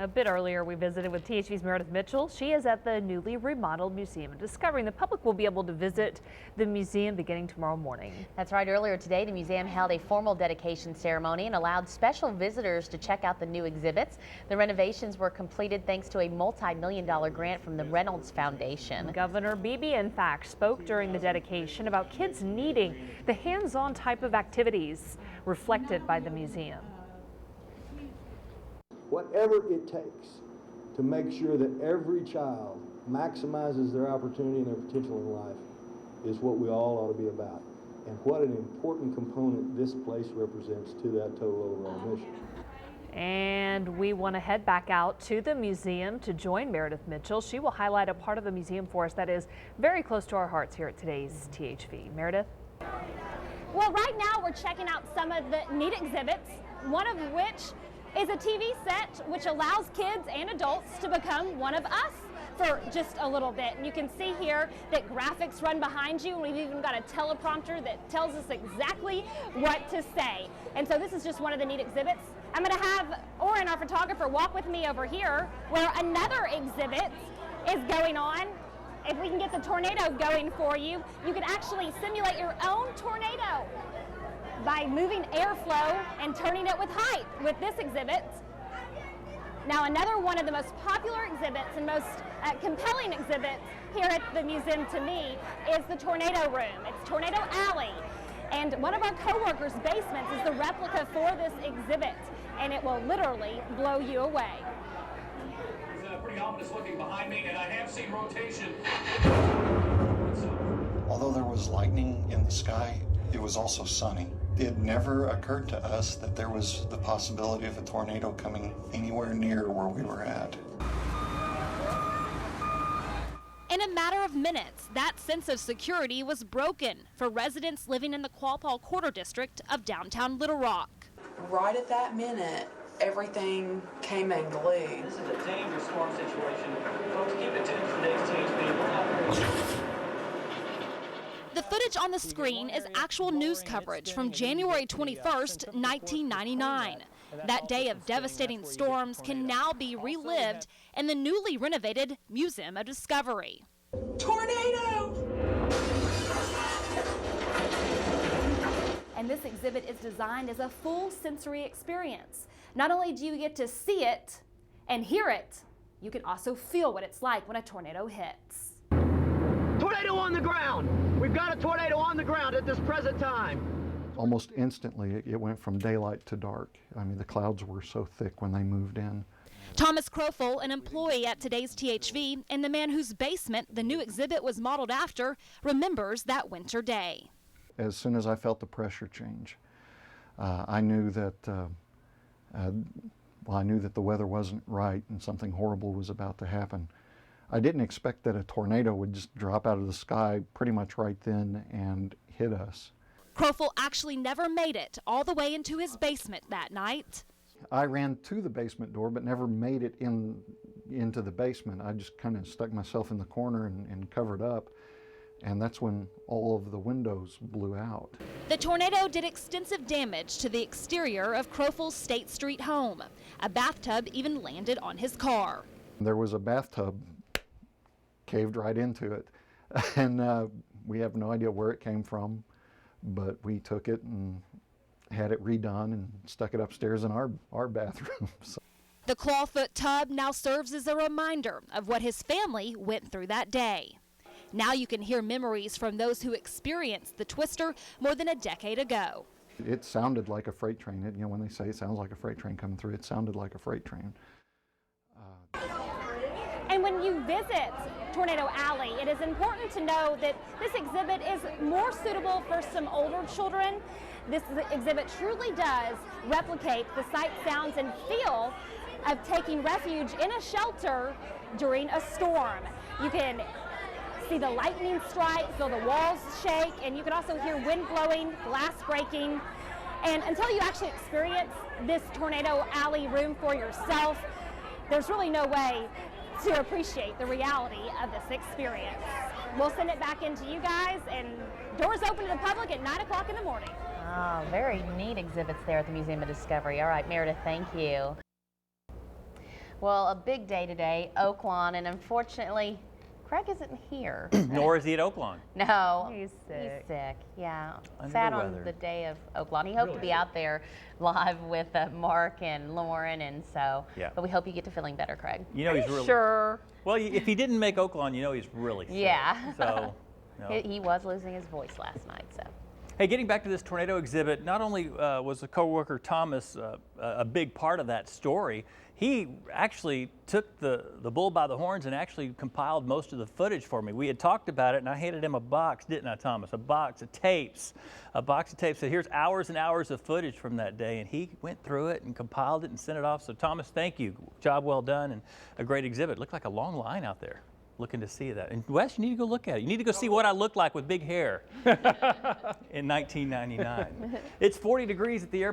A bit earlier, we visited with THV's Meredith Mitchell. She is at the newly remodeled Museum of Discovery. The public will be able to visit the museum beginning tomorrow morning. That's right. Earlier today, the museum held a formal dedication ceremony and allowed special visitors to check out the new exhibits. The renovations were completed thanks to a multi-million-dollar grant from the Reynolds Foundation. Governor Beebe, in fact, spoke during the dedication about kids needing the hands-on type of activities reflected by the museum. Whatever it takes to make sure that every child maximizes their opportunity and their potential in life is what we all ought to be about. And what an important component this place represents to that total overall mission. And we want to head back out to the museum to join Meredith Mitchell. She will highlight a part of the museum for us that is very close to our hearts here at today's THV. Meredith? Well, right now we're checking out some of the neat exhibits, one of which is a TV set which allows kids and adults to become one of us for just a little bit. And you can see here that graphics run behind you, and we've even got a teleprompter that tells us exactly what to say. And so this is just one of the neat exhibits. I'm going to have Oren, our photographer, walk with me over here where another exhibit is going on. If we can get the tornado going for you, you can actually simulate your own tornado by moving airflow and turning it with height with this exhibit. Now, another one of the most popular exhibits and most compelling exhibits here at the museum to me is the tornado room. It's Tornado Alley. And one of our co-workers' basements is the replica for this exhibit, and it will literally blow you away. It's pretty ominous looking behind me, and I have seen rotation. Although there was lightning in the sky, it was also sunny. It never occurred to us that there was the possibility of a tornado coming anywhere near where we were at. In a matter of minutes, that sense of security was broken for residents living in the Quapaw Quarter District of downtown Little Rock. Right at that minute, everything came unglued. This is a dangerous storm situation. Folks, keep it tuned for today's THV. The footage on the screen is actual news coverage from January 21st, 1999. That day of devastating storms can now be relived in the newly renovated Museum of Discovery. Tornado! And this exhibit is designed as a full sensory experience. Not only do you get to see it and hear it, you can also feel what it's like when a tornado hits. Tornado on the ground! We've got a tornado on the ground at this present time. Almost instantly, it went from daylight to dark. I mean, the clouds were so thick when they moved in. Thomas Crofel, an employee at today's THV and the man whose basement the new exhibit was modeled after, remembers that winter day. As soon as I felt the pressure change, I knew that I knew that the weather wasn't right and something horrible was about to happen. I didn't expect that a tornado would just drop out of the sky pretty much right then and hit us. Crofel actually never made it all the way into his basement that night. I ran to the basement door but never made it into the basement. I just kind of stuck myself in the corner and covered up, and that's when all of the windows blew out. The tornado did extensive damage to the exterior of Crofel's State Street home. A bathtub even landed on his car. There was a bathtub caved right into it, and we have no idea where it came from, but we took it and had it redone and stuck it upstairs in our bathroom. The clawfoot tub now serves as a reminder of what his family went through that day. Now you can hear memories from those who experienced the twister more than a decade ago. It sounded like a freight train. You know, when they say it sounds like a freight train coming through, it sounded like a freight train. And when you visit Tornado Alley, it is important to know that this exhibit is more suitable for some older children. This exhibit truly does replicate the sight, sounds, and feel of taking refuge in a shelter during a storm. You can see the lightning strike, feel the walls shake, and you can also hear wind blowing, glass breaking. And until you actually experience this Tornado Alley room for yourself, there's really no way to appreciate the reality of this experience. We'll send it back into you guys, and doors open to the public at 9 o'clock in the morning. Oh, very neat exhibits there at the Museum of Discovery. All right, Meredith, thank you. Well, a big day today, Oaklawn, and unfortunately, Craig isn't here. Nor is he at Oaklawn. No, He's sick. He's sick. Yeah, Under sad the on weather. the day of Oaklawn. He hoped to be out there live with Mark and Lauren, and so. Yeah. But we hope you get to feeling better, Craig. You know he's really Sure. well. If he didn't make Oaklawn, you know he's really sick. Yeah. So. No. He was losing his voice last night, so. Hey, getting back to this tornado exhibit, not only was the coworker Thomas a big part of that story, he actually took the bull by the horns and actually compiled most of the footage for me. We had talked about it, and I handed him a box, didn't I, Thomas? A box of tapes. So here's hours and hours of footage from that day, and he went through it and compiled it and sent it off. So Thomas, thank you. Job well done, and a great exhibit. Looked like a long line out there looking to see that. And Wes, you need to go look at it. You need to go see what I looked like with big hair in 1999. It's 40 degrees at the airport.